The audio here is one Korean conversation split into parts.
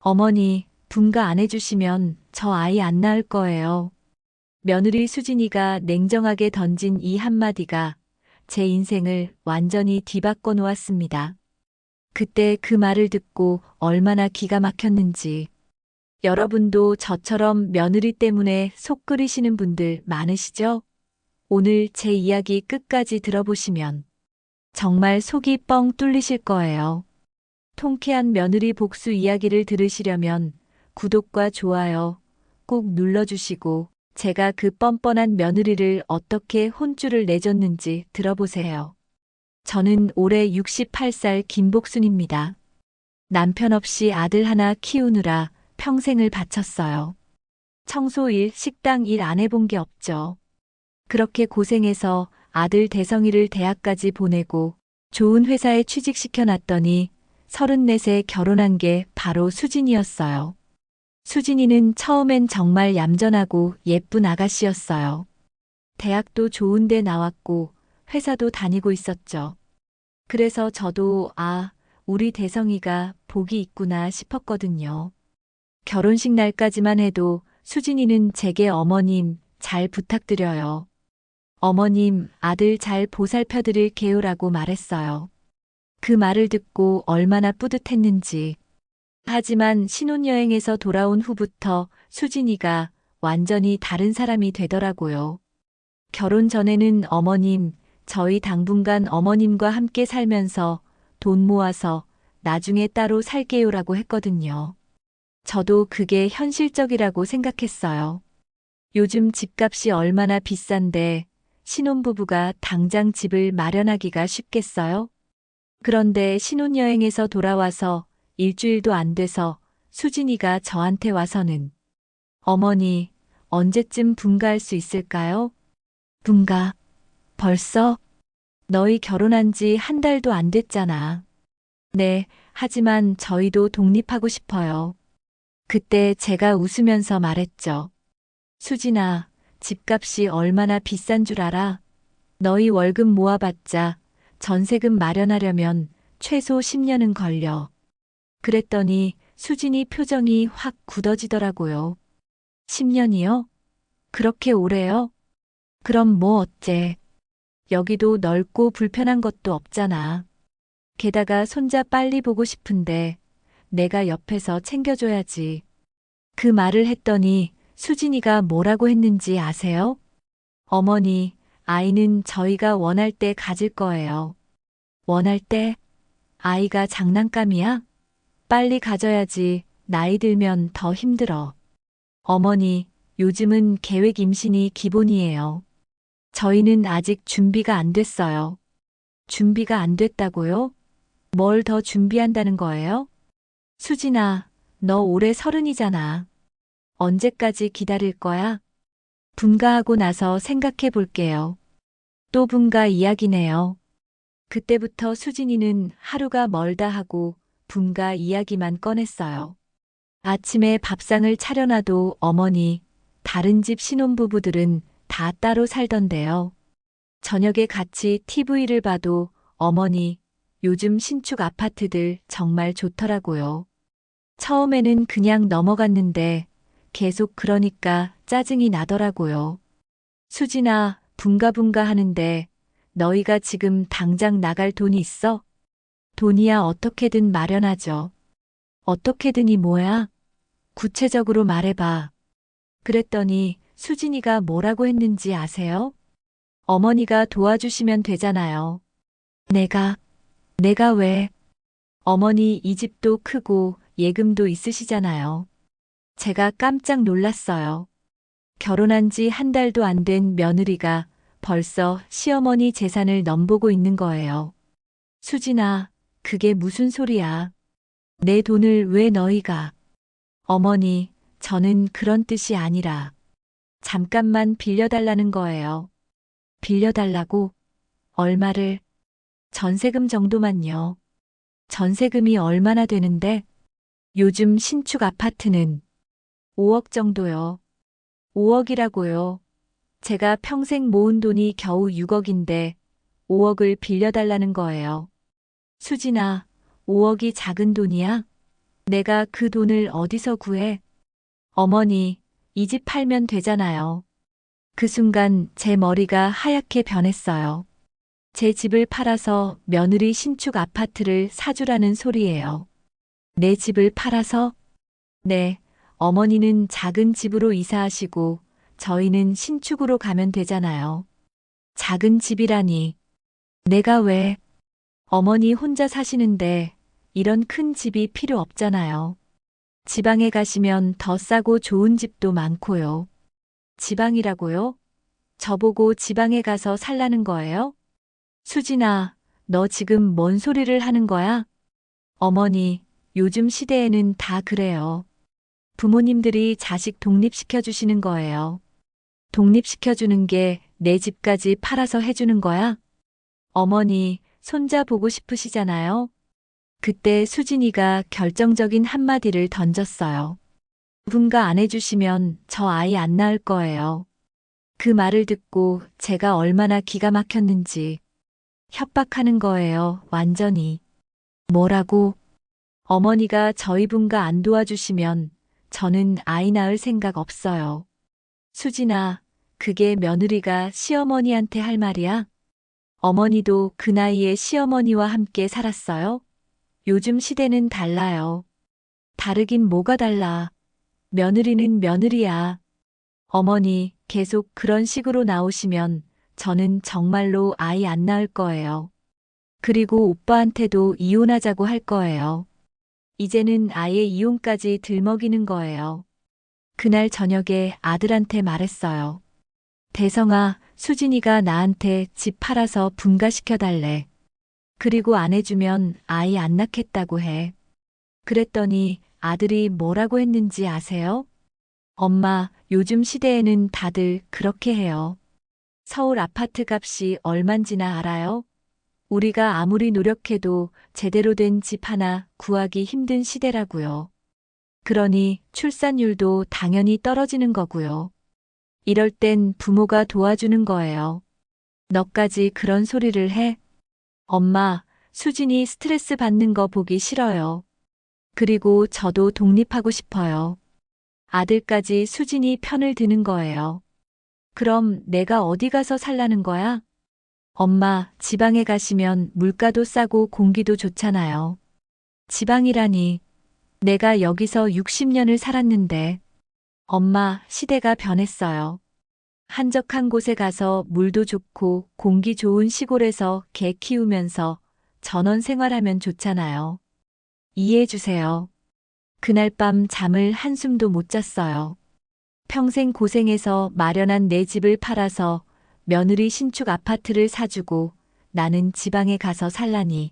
어머니, 분가 안 해주시면 저 아이 안 낳을 거예요. 며느리 수진이가 냉정하게 던진 이 한마디가 제 인생을 완전히 뒤바꿔 놓았습니다. 그때 그 말을 듣고 얼마나 기가 막혔는지. 여러분도 저처럼 며느리 때문에 속 끓이시는 분들 많으시죠? 오늘 제 이야기 끝까지 들어보시면 정말 속이 뻥 뚫리실 거예요. 통쾌한 며느리 복수 이야기를 들으시려면 구독과 좋아요 꼭 눌러주시고 제가 그 뻔뻔한 며느리를 어떻게 혼쭐을 내줬는지 들어보세요. 저는 올해 68살 김복순입니다. 남편 없이 아들 하나 키우느라 평생을 바쳤어요. 청소 일, 식당 일 안 해본 게 없죠. 그렇게 고생해서 아들 대성이를 대학까지 보내고 좋은 회사에 취직시켜 놨더니 34세 결혼한 게 바로 수진이었어요. 수진이는 처음엔 정말 얌전하고 예쁜 아가씨였어요. 대학도 좋은 데 나왔고 회사도 다니고 있었죠. 그래서 저도 우리 대성이가 복이 있구나 싶었거든요. 결혼식 날까지만 해도 수진이는 제게 어머님 잘 부탁드려요. 어머님 아들 잘 보살펴 드릴게요라고 말했어요. 그 말을 듣고 얼마나 뿌듯했는지. 하지만 신혼여행에서 돌아온 후부터 수진이가 완전히 다른 사람이 되더라고요. 결혼 전에는 어머님, 저희 당분간 어머님과 함께 살면서 돈 모아서 나중에 따로 살게요라고 했거든요. 저도 그게 현실적이라고 생각했어요. 요즘 집값이 얼마나 비싼데 신혼부부가 당장 집을 마련하기가 쉽겠어요? 그런데 신혼여행에서 돌아와서 일주일도 안 돼서 수진이가 저한테 와서는 어머니, 언제쯤 분가할 수 있을까요? 분가? 벌써? 너희 결혼한 지 한 달도 안 됐잖아. 네, 하지만 저희도 독립하고 싶어요. 그때 제가 웃으면서 말했죠. 수진아, 집값이 얼마나 비싼 줄 알아? 너희 월급 모아봤자 전세금 마련하려면 최소 10년은 걸려. 그랬더니 수진이 표정이 확 굳어지더라고요. 10년이요? 그렇게 오래요? 그럼 뭐 어째? 여기도 넓고 불편한 것도 없잖아. 게다가 손자 빨리 보고 싶은데 내가 옆에서 챙겨줘야지. 그 말을 했더니 수진이가 뭐라고 했는지 아세요? 어머니, 아이는 저희가 원할 때 가질 거예요. 원할 때? 아이가 장난감이야? 빨리 가져야지. 나이 들면 더 힘들어. 어머니, 요즘은 계획 임신이 기본이에요. 저희는 아직 준비가 안 됐어요. 준비가 안 됐다고요? 뭘 더 준비한다는 거예요? 수진아, 너 올해 30이잖아. 언제까지 기다릴 거야? 분가하고 나서 생각해 볼게요. 또 분가 이야기네요. 그때부터 수진이는 하루가 멀다 하고 분가 이야기만 꺼냈어요. 아침에 밥상을 차려놔도 어머니, 다른 집 신혼부부들은 다 따로 살던데요. 저녁에 같이 TV를 봐도 어머니, 요즘 신축 아파트들 정말 좋더라고요. 처음에는 그냥 넘어갔는데 계속 그러니까 짜증이 나더라고요. 수진아, 분가분가 하는데 너희가 지금 당장 나갈 돈이 있어? 돈이야 어떻게든 마련하죠. 어떻게든이 뭐야? 구체적으로 말해봐. 그랬더니 수진이가 뭐라고 했는지 아세요? 어머니가 도와주시면 되잖아요. 내가 왜? 어머니 이 집도 크고 예금도 있으시잖아요. 제가 깜짝 놀랐어요. 결혼한 지 한 달도 안 된 며느리가 벌써 시어머니 재산을 넘보고 있는 거예요. 수진아, 그게 무슨 소리야? 내 돈을 왜 너희가? 어머니, 저는 그런 뜻이 아니라 잠깐만 빌려달라는 거예요. 빌려달라고? 얼마를? 전세금 정도만요. 전세금이 얼마나 되는데? 요즘 신축 아파트는 5억 정도요. 5억이라고요. 제가 평생 모은 돈이 겨우 6억인데 5억을 빌려달라는 거예요. 수진아, 5억이 작은 돈이야? 내가 그 돈을 어디서 구해? 어머니, 이 집 팔면 되잖아요. 그 순간 제 머리가 하얗게 변했어요. 제 집을 팔아서 며느리 신축 아파트를 사주라는 소리예요. 내 집을 팔아서? 네, 어머니는 작은 집으로 이사하시고 저희는 신축으로 가면 되잖아요. 작은 집이라니. 내가 왜? 어머니 혼자 사시는데 이런 큰 집이 필요 없잖아요. 지방에 가시면 더 싸고 좋은 집도 많고요. 지방이라고요? 저보고 지방에 가서 살라는 거예요? 수진아, 너 지금 뭔 소리를 하는 거야? 어머니, 요즘 시대에는 다 그래요. 부모님들이 자식 독립시켜 주시는 거예요. 독립시켜 주는 게 내 집까지 팔아서 해주는 거야? 어머니, 손자 보고 싶으시잖아요? 그때 수진이가 결정적인 한마디를 던졌어요. 누군가 안 해주시면 저 아이 안 낳을 거예요. 그 말을 듣고 제가 얼마나 기가 막혔는지. 협박하는 거예요, 완전히. 뭐라고? 어머니가 저희 분가 안 도와주시면 저는 아이 낳을 생각 없어요. 수진아, 그게 며느리가 시어머니한테 할 말이야? 어머니도 그 나이에 시어머니와 함께 살았어요? 요즘 시대는 달라요. 다르긴 뭐가 달라. 며느리는 며느리야. 어머니, 계속 그런 식으로 나오시면 저는 정말로 아이 안 낳을 거예요. 그리고 오빠한테도 이혼하자고 할 거예요. 이제는 아예 이혼까지 들먹이는 거예요. 그날 저녁에 아들한테 말했어요. 대성아, 수진이가 나한테 집 팔아서 분가시켜달래. 그리고 안 해주면 아이 안 낳겠다고 해. 그랬더니 아들이 뭐라고 했는지 아세요? 엄마, 요즘 시대에는 다들 그렇게 해요. 서울 아파트 값이 얼만지나 알아요? 우리가 아무리 노력해도 제대로 된 집 하나 구하기 힘든 시대라고요. 그러니 출산율도 당연히 떨어지는 거고요. 이럴 땐 부모가 도와주는 거예요. 너까지 그런 소리를 해? 엄마, 수진이 스트레스 받는 거 보기 싫어요. 그리고 저도 독립하고 싶어요. 아들까지 수진이 편을 드는 거예요. 그럼 내가 어디 가서 살라는 거야? 엄마, 지방에 가시면 물가도 싸고 공기도 좋잖아요. 지방이라니. 내가 여기서 60년을 살았는데. 엄마, 시대가 변했어요. 한적한 곳에 가서 물도 좋고 공기 좋은 시골에서 개 키우면서 전원 생활하면 좋잖아요. 이해해 주세요. 그날 밤 잠을 한숨도 못 잤어요. 평생 고생해서 마련한 내 집을 팔아서 며느리 신축 아파트를 사주고 나는 지방에 가서 살라니.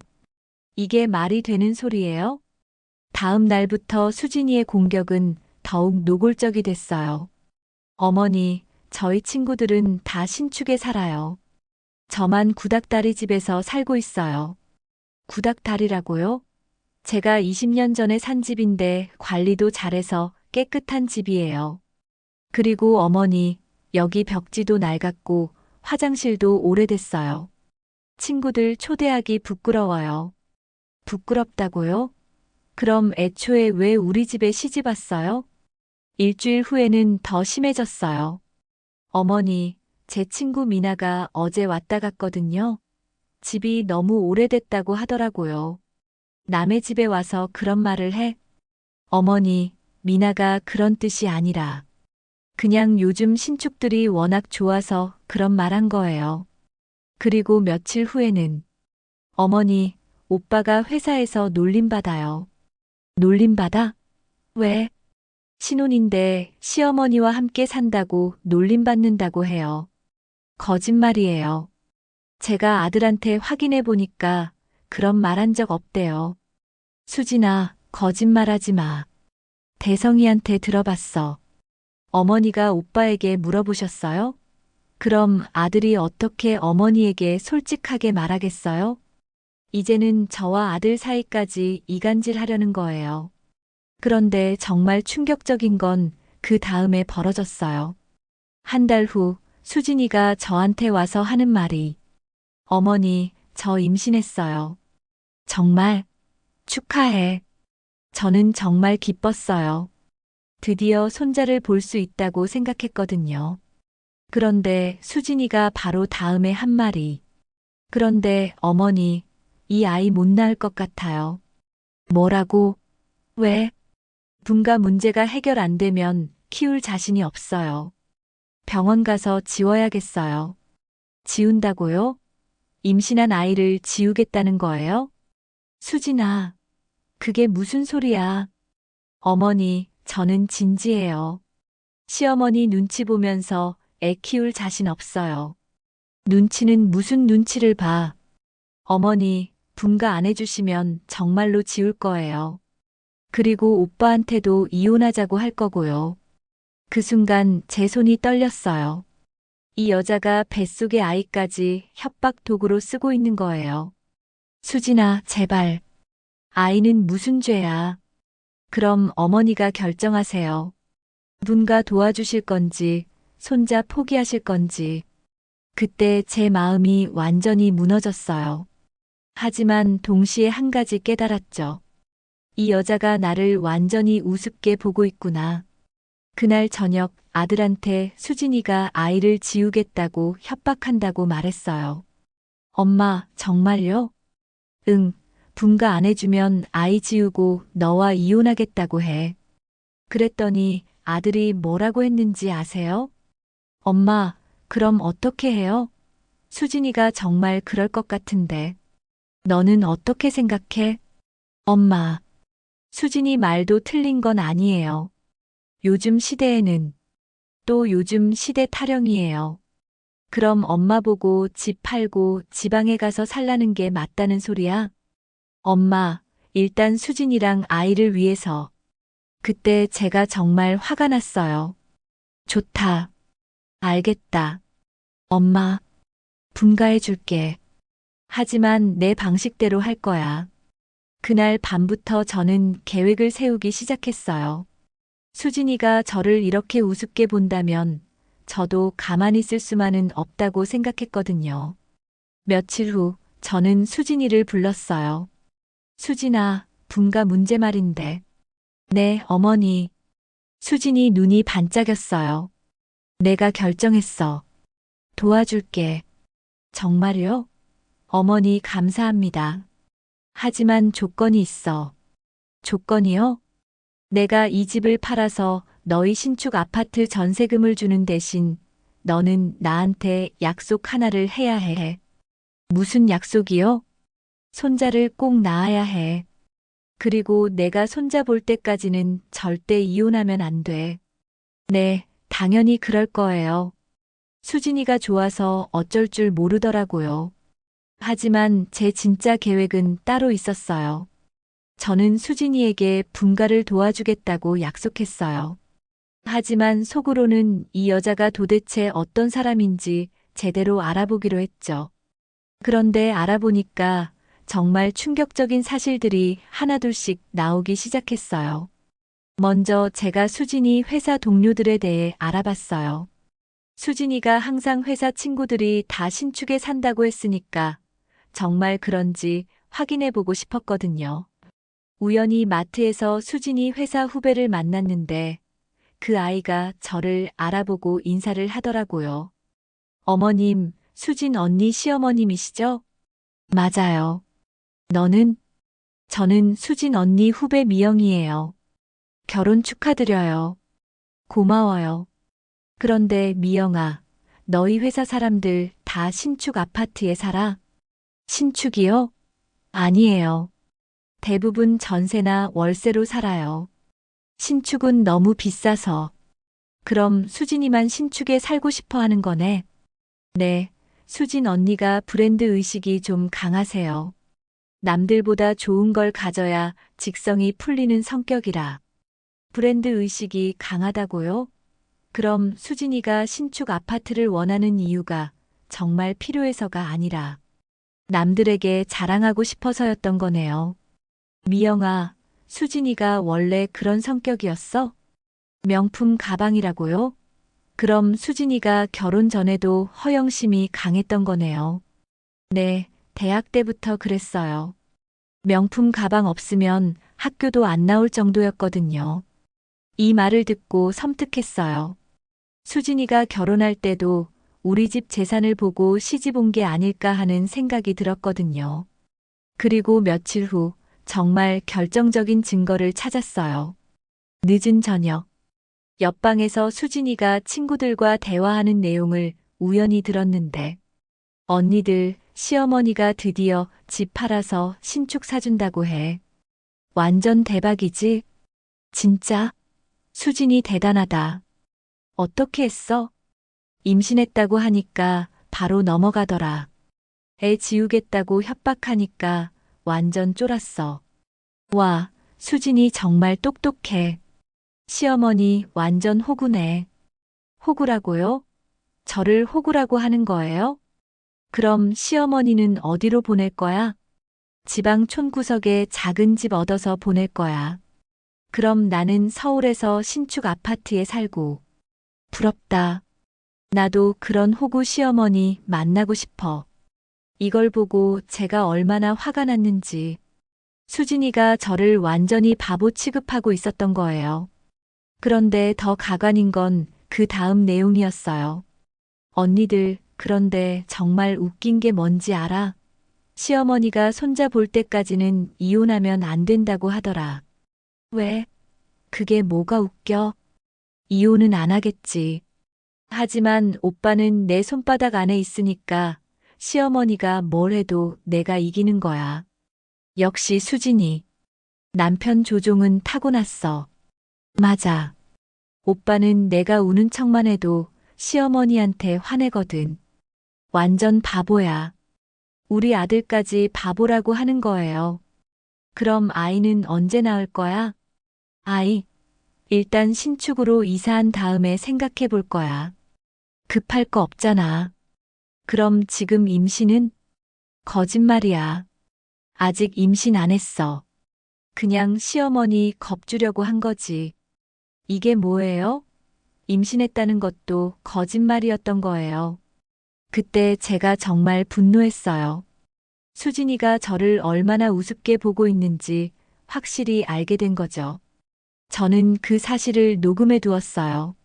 이게 말이 되는 소리예요? 다음 날부터 수진이의 공격은 더욱 노골적이 됐어요. 어머니, 저희 친구들은 다 신축에 살아요. 저만 구닥다리 집에서 살고 있어요. 구닥다리라고요? 제가 20년 전에 산 집인데 관리도 잘해서 깨끗한 집이에요. 그리고 어머니, 여기 벽지도 낡았고 화장실도 오래됐어요. 친구들 초대하기 부끄러워요. 부끄럽다고요? 그럼 애초에 왜 우리 집에 시집 왔어요? 일주일 후에는 더 심해졌어요. 어머니, 제 친구 미나가 어제 왔다 갔거든요. 집이 너무 오래됐다고 하더라고요. 남의 집에 와서 그런 말을 해? 어머니, 미나가 그런 뜻이 아니라 그냥 요즘 신축들이 워낙 좋아서 그런 말 한 거예요. 그리고 며칠 후에는 어머니, 오빠가 회사에서 놀림받아요. 놀림받아? 왜? 신혼인데 시어머니와 함께 산다고 놀림받는다고 해요. 거짓말이에요. 제가 아들한테 확인해 보니까 그런 말 한 적 없대요. 수진아, 거짓말하지 마. 대성이한테 들어봤어. 어머니가 오빠에게 물어보셨어요? 그럼 아들이 어떻게 어머니에게 솔직하게 말하겠어요? 이제는 저와 아들 사이까지 이간질 하려는 거예요. 그런데 정말 충격적인 건 그 다음에 벌어졌어요. 한 달 후 수진이가 저한테 와서 하는 말이 어머니, 저 임신했어요. 정말 축하해. 저는 정말 기뻤어요. 드디어 손자를 볼 수 있다고 생각했거든요. 그런데 수진이가 바로 다음에 한 말이, 그런데 어머니, 이 아이 못 낳을 것 같아요. 뭐라고? 왜? 분가 문제가 해결 안 되면 키울 자신이 없어요. 병원 가서 지워야겠어요. 지운다고요? 임신한 아이를 지우겠다는 거예요? 수진아, 그게 무슨 소리야? 어머니, 저는 진지해요. 시어머니 눈치 보면서 애 키울 자신 없어요. 눈치는 무슨 눈치를 봐. 어머니, 분가 안 해주시면 정말로 지울 거예요. 그리고 오빠한테도 이혼하자고 할 거고요. 그 순간 제 손이 떨렸어요. 이 여자가 뱃속의 아이까지 협박 도구로 쓰고 있는 거예요. 수진아, 제발. 아이는 무슨 죄야. 그럼 어머니가 결정하세요. 분가 도와주실 건지, 손자 포기하실 건지. 그때 제 마음이 완전히 무너졌어요. 하지만 동시에 한 가지 깨달았죠. 이 여자가 나를 완전히 우습게 보고 있구나. 그날 저녁 아들한테 수진이가 아이를 지우겠다고 협박한다고 말했어요. 엄마, 정말요? 응, 분가 안 해주면 아이 지우고 너와 이혼하겠다고 해. 그랬더니 아들이 뭐라고 했는지 아세요? 엄마, 그럼 어떻게 해요? 수진이가 정말 그럴 것 같은데. 너는 어떻게 생각해? 엄마, 수진이 말도 틀린 건 아니에요. 요즘 시대에는 또 요즘 시대 타령이에요. 그럼 엄마 보고 집 팔고 지방에 가서 살라는 게 맞다는 소리야? 엄마, 일단 수진이랑 아이를 위해서. 그때 제가 정말 화가 났어요. 좋다. 알겠다. 엄마, 분가해 줄게. 하지만 내 방식대로 할 거야. 그날 밤부터 저는 계획을 세우기 시작했어요. 수진이가 저를 이렇게 우습게 본다면 저도 가만히 있을 수만은 없다고 생각했거든요. 며칠 후 저는 수진이를 불렀어요. 수진아, 분가 문제 말인데. 네, 어머니. 수진이 눈이 반짝였어요. 내가 결정했어. 도와줄게. 정말요? 어머니 감사합니다. 하지만 조건이 있어. 조건이요? 내가 이 집을 팔아서 너희 신축 아파트 전세금을 주는 대신 너는 나한테 약속 하나를 해야 해. 무슨 약속이요? 손자를 꼭 낳아야 해. 그리고 내가 손자 볼 때까지는 절대 이혼하면 안 돼. 네, 당연히 그럴 거예요. 수진이가 좋아서 어쩔 줄 모르더라고요. 하지만 제 진짜 계획은 따로 있었어요. 저는 수진이에게 분가를 도와주겠다고 약속했어요. 하지만 속으로는 이 여자가 도대체 어떤 사람인지 제대로 알아보기로 했죠. 그런데 알아보니까 정말 충격적인 사실들이 하나둘씩 나오기 시작했어요. 먼저 제가 수진이 회사 동료들에 대해 알아봤어요. 수진이가 항상 회사 친구들이 다 신축에 산다고 했으니까 정말 그런지 확인해 보고 싶었거든요. 우연히 마트에서 수진이 회사 후배를 만났는데 그 아이가 저를 알아보고 인사를 하더라고요. 어머님, 수진 언니 시어머님이시죠? 맞아요. 너는? 저는 수진 언니 후배 미영이에요. 결혼 축하드려요. 고마워요. 그런데 미영아, 너희 회사 사람들 다 신축 아파트에 살아? 신축이요? 아니에요. 대부분 전세나 월세로 살아요. 신축은 너무 비싸서. 그럼 수진이만 신축에 살고 싶어 하는 거네? 네, 수진 언니가 브랜드 의식이 좀 강하세요. 남들보다 좋은 걸 가져야 직성이 풀리는 성격이라. 브랜드 의식이 강하다고요? 그럼 수진이가 신축 아파트를 원하는 이유가 정말 필요해서가 아니라 남들에게 자랑하고 싶어서였던 거네요. 미영아, 수진이가 원래 그런 성격이었어? 명품 가방이라고요? 그럼 수진이가 결혼 전에도 허영심이 강했던 거네요. 네, 대학 때부터 그랬어요. 명품 가방 없으면 학교도 안 나올 정도였거든요. 이 말을 듣고 섬뜩했어요. 수진이가 결혼할 때도 우리 집 재산을 보고 시집 온 게 아닐까 하는 생각이 들었거든요. 그리고 며칠 후 정말 결정적인 증거를 찾았어요. 늦은 저녁, 옆방에서 수진이가 친구들과 대화하는 내용을 우연히 들었는데, 언니들, 시어머니가 드디어 집 팔아서 신축 사준다고 해. 완전 대박이지? 진짜? 수진이 대단하다. 어떻게 했어? 임신했다고 하니까 바로 넘어가더라. 애 지우겠다고 협박하니까 완전 쫄았어. 와, 수진이 정말 똑똑해. 시어머니 완전 호구네. 호구라고요? 저를 호구라고 하는 거예요? 그럼 시어머니는 어디로 보낼 거야? 지방 촌구석에 작은 집 얻어서 보낼 거야. 그럼 나는 서울에서 신축 아파트에 살고. 부럽다. 나도 그런 호구 시어머니 만나고 싶어. 이걸 보고 제가 얼마나 화가 났는지. 수진이가 저를 완전히 바보 취급하고 있었던 거예요. 그런데 더 가관인 건 그 다음 내용이었어요. 언니들, 그런데 정말 웃긴 게 뭔지 알아? 시어머니가 손자 볼 때까지는 이혼하면 안 된다고 하더라. 왜? 그게 뭐가 웃겨? 이혼은 안 하겠지. 하지만 오빠는 내 손바닥 안에 있으니까 시어머니가 뭘 해도 내가 이기는 거야. 역시 수진이. 남편 조종은 타고났어. 맞아. 오빠는 내가 우는 척만 해도 시어머니한테 화내거든. 완전 바보야. 우리 아들까지 바보라고 하는 거예요. 그럼 아이는 언제 낳을 거야? 아이, 일단 신축으로 이사한 다음에 생각해 볼 거야. 급할 거 없잖아. 그럼 지금 임신은? 거짓말이야. 아직 임신 안 했어. 그냥 시어머니 겁주려고 한 거지. 이게 뭐예요? 임신했다는 것도 거짓말이었던 거예요. 그때 제가 정말 분노했어요. 수진이가 저를 얼마나 우습게 보고 있는지 확실히 알게 된 거죠. 저는 그 사실을 녹음해 두었어요.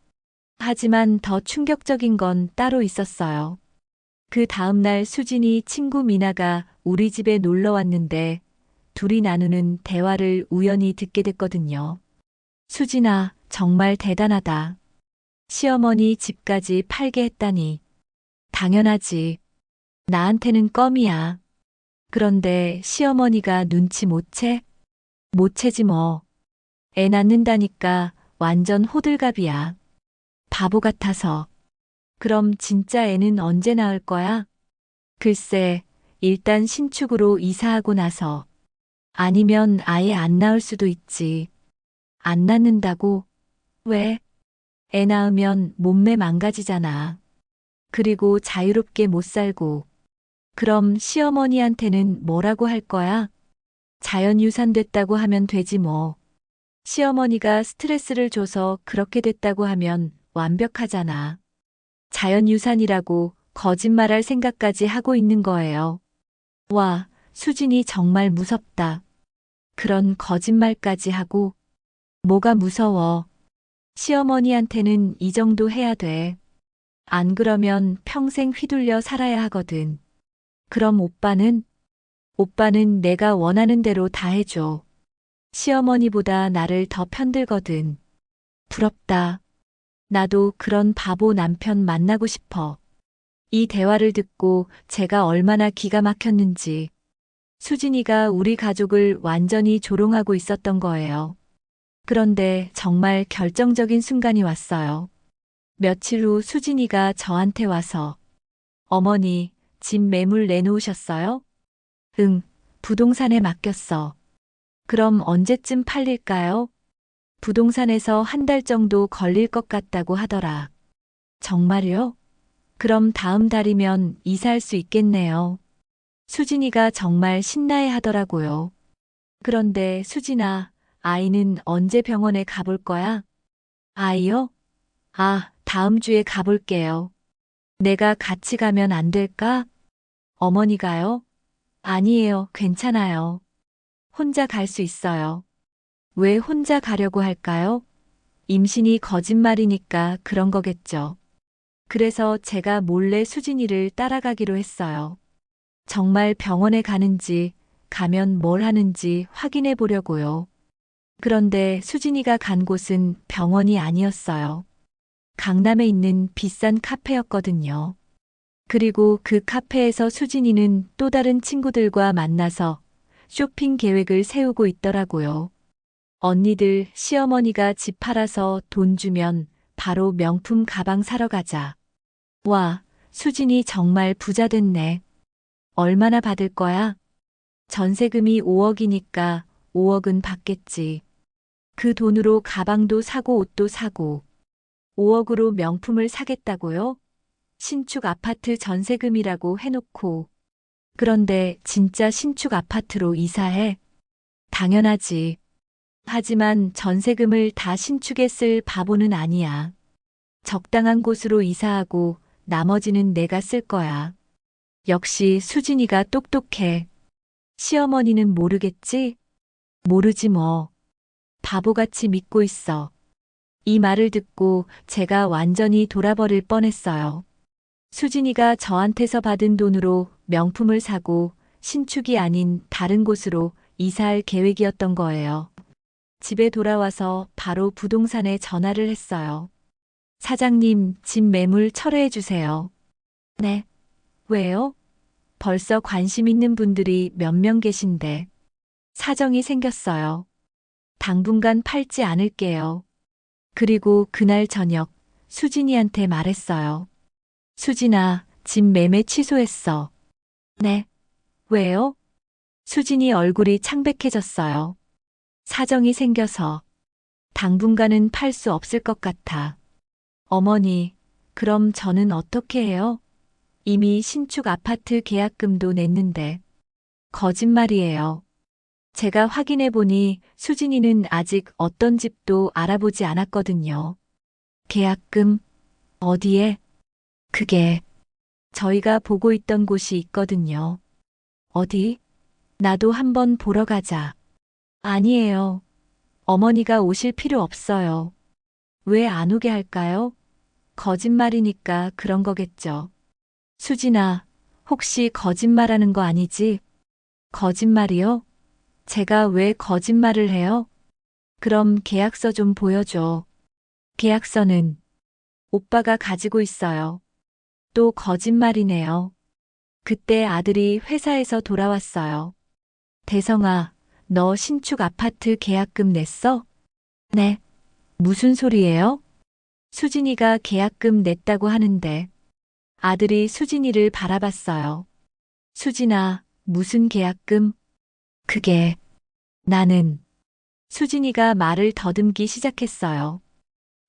하지만 더 충격적인 건 따로 있었어요. 그 다음날 수진이 친구 미나가 우리 집에 놀러 왔는데 둘이 나누는 대화를 우연히 듣게 됐거든요. 수진아, 정말 대단하다. 시어머니 집까지 팔게 했다니. 당연하지. 나한테는 껌이야. 그런데 시어머니가 눈치 못 채? 못 채지 뭐. 애 낳는다니까 완전 호들갑이야. 바보 같아서. 그럼 진짜 애는 언제 낳을 거야? 글쎄, 일단 신축으로 이사하고 나서. 아니면 아예 안 낳을 수도 있지. 안 낳는다고? 왜? 애 낳으면 몸매 망가지잖아. 그리고 자유롭게 못 살고. 그럼 시어머니한테는 뭐라고 할 거야? 자연유산 됐다고 하면 되지 뭐. 시어머니가 스트레스를 줘서 그렇게 됐다고 하면 완벽하잖아. 자연유산이라고 거짓말할 생각까지 하고 있는 거예요. 와, 수진이 정말 무섭다. 그런 거짓말까지 하고. 뭐가 무서워. 시어머니한테는 이 정도 해야 돼. 안 그러면 평생 휘둘려 살아야 하거든. 그럼 오빠는? 오빠는 내가 원하는 대로 다 해줘. 시어머니보다 나를 더 편들거든. 부럽다. 나도 그런 바보 남편 만나고 싶어. 이 대화를 듣고 제가 얼마나 기가 막혔는지. 수진이가 우리 가족을 완전히 조롱하고 있었던 거예요. 그런데 정말 결정적인 순간이 왔어요. 며칠 후 수진이가 저한테 와서 어머니, 집 매물 내놓으셨어요? 응, 부동산에 맡겼어. 그럼 언제쯤 팔릴까요? 부동산에서 한 달 정도 걸릴 것 같다고 하더라. 정말요? 그럼 다음 달이면 이사할 수 있겠네요. 수진이가 정말 신나해 하더라고요. 그런데 수진아, 아이는 언제 병원에 가볼 거야? 아이요? 아, 다음 주에 가볼게요. 내가 같이 가면 안 될까? 어머니가요? 아니에요, 괜찮아요. 혼자 갈 수 있어요. 왜 혼자 가려고 할까요? 임신이 거짓말이니까 그런 거겠죠. 그래서 제가 몰래 수진이를 따라가기로 했어요. 정말 병원에 가는지, 가면 뭘 하는지 확인해 보려고요. 그런데 수진이가 간 곳은 병원이 아니었어요. 강남에 있는 비싼 카페였거든요. 그리고 그 카페에서 수진이는 또 다른 친구들과 만나서 쇼핑 계획을 세우고 있더라고요. 언니들, 시어머니가 집 팔아서 돈 주면 바로 명품 가방 사러 가자. 와, 수진이 정말 부자 됐네. 얼마나 받을 거야? 전세금이 5억이니까 5억은 받겠지. 그 돈으로 가방도 사고 옷도 사고 5억으로 명품을 사겠다고요? 신축 아파트 전세금이라고 해놓고. 그런데 진짜 신축 아파트로 이사해? 당연하지. 하지만 전세금을 다 신축에 쓸 바보는 아니야. 적당한 곳으로 이사하고 나머지는 내가 쓸 거야. 역시 수진이가 똑똑해. 시어머니는 모르겠지? 모르지 뭐. 바보같이 믿고 있어. 이 말을 듣고 제가 완전히 돌아버릴 뻔했어요. 수진이가 저한테서 받은 돈으로 명품을 사고 신축이 아닌 다른 곳으로 이사할 계획이었던 거예요. 집에 돌아와서 바로 부동산에 전화를 했어요. 사장님, 집 매물 철회해 주세요. 네. 왜요? 벌써 관심 있는 분들이 몇 명 계신데. 사정이 생겼어요. 당분간 팔지 않을게요. 그리고 그날 저녁 수진이한테 말했어요. 수진아, 집 매매 취소했어. 네. 왜요? 수진이 얼굴이 창백해졌어요. 사정이 생겨서 당분간은 팔 수 없을 것 같아. 어머니, 그럼 저는 어떻게 해요? 이미 신축 아파트 계약금도 냈는데. 거짓말이에요. 제가 확인해 보니 수진이는 아직 어떤 집도 알아보지 않았거든요. 계약금? 어디에? 그게 저희가 보고 있던 곳이 있거든요. 어디? 나도 한번 보러 가자. 아니에요. 어머니가 오실 필요 없어요. 왜 안 오게 할까요? 거짓말이니까 그런 거겠죠. 수진아, 혹시 거짓말하는 거 아니지? 거짓말이요? 제가 왜 거짓말을 해요? 그럼 계약서 좀 보여줘. 계약서는 오빠가 가지고 있어요. 또 거짓말이네요. 그때 아들이 회사에서 돌아왔어요. 대성아, 너 신축 아파트 계약금 냈어? 네. 무슨 소리예요? 수진이가 계약금 냈다고 하는데. 아들이 수진이를 바라봤어요. 수진아, 무슨 계약금? 그게 나는. 수진이가 말을 더듬기 시작했어요.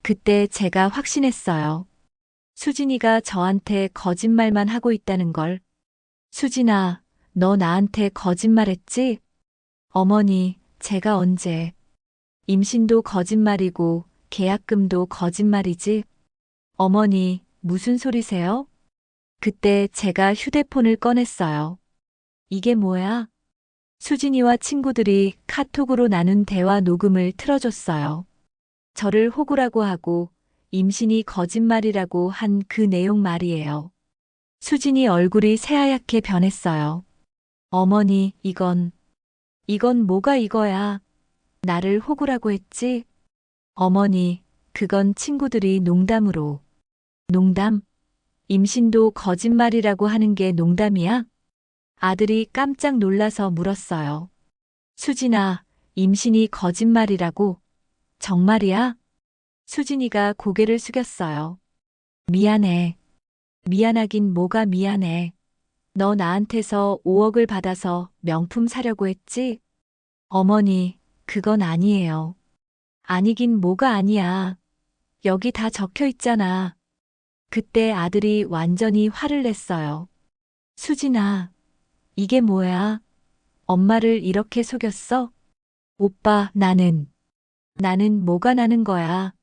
그때 제가 확신했어요. 수진이가 저한테 거짓말만 하고 있다는 걸. 수진아, 너 나한테 거짓말했지? 어머니, 제가 언제. 임신도 거짓말이고 계약금도 거짓말이지? 어머니, 무슨 소리세요? 그때 제가 휴대폰을 꺼냈어요. 이게 뭐야? 수진이와 친구들이 카톡으로 나눈 대화 녹음을 틀어줬어요. 저를 호구라고 하고 임신이 거짓말이라고 한 그 내용 말이에요. 수진이 얼굴이 새하얗게 변했어요. 어머니, 이건 뭐가 이거야? 나를 호구라고 했지? 어머니, 그건 친구들이 농담으로. 농담? 임신도 거짓말이라고 하는 게 농담이야? 아들이 깜짝 놀라서 물었어요. 수진아, 임신이 거짓말이라고? 정말이야? 수진이가 고개를 숙였어요. 미안해. 미안하긴 뭐가 미안해. 너 나한테서 5억을 받아서 명품 사려고 했지? 어머니, 그건 아니에요. 아니긴 뭐가 아니야. 여기 다 적혀 있잖아. 그때 아들이 완전히 화를 냈어요. 수진아, 이게 뭐야? 엄마를 이렇게 속였어? 오빠, 나는 뭐가 나는 거야?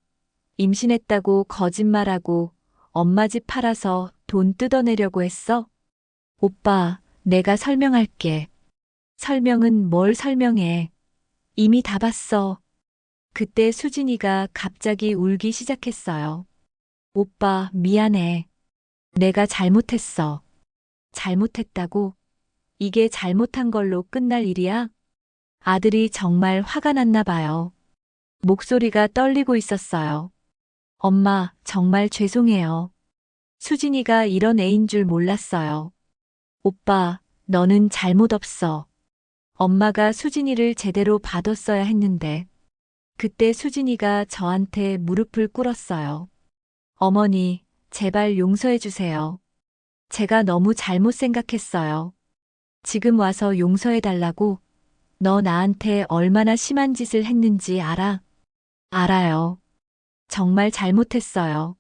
임신했다고 거짓말하고 엄마 집 팔아서 돈 뜯어내려고 했어? 오빠, 내가 설명할게. 설명은 뭘 설명해? 이미 다 봤어. 그때 수진이가 갑자기 울기 시작했어요. 오빠, 미안해. 내가 잘못했어. 잘못했다고? 이게 잘못한 걸로 끝날 일이야? 아들이 정말 화가 났나 봐요. 목소리가 떨리고 있었어요. 엄마, 정말 죄송해요. 수진이가 이런 애인 줄 몰랐어요. 오빠, 너는 잘못 없어. 엄마가 수진이를 제대로 봐뒀어야 했는데. 그때 수진이가 저한테 무릎을 꿇었어요. 어머니, 제발 용서해 주세요. 제가 너무 잘못 생각했어요. 지금 와서 용서해 달라고? 너 나한테 얼마나 심한 짓을 했는지 알아? 알아요. 정말 잘못했어요.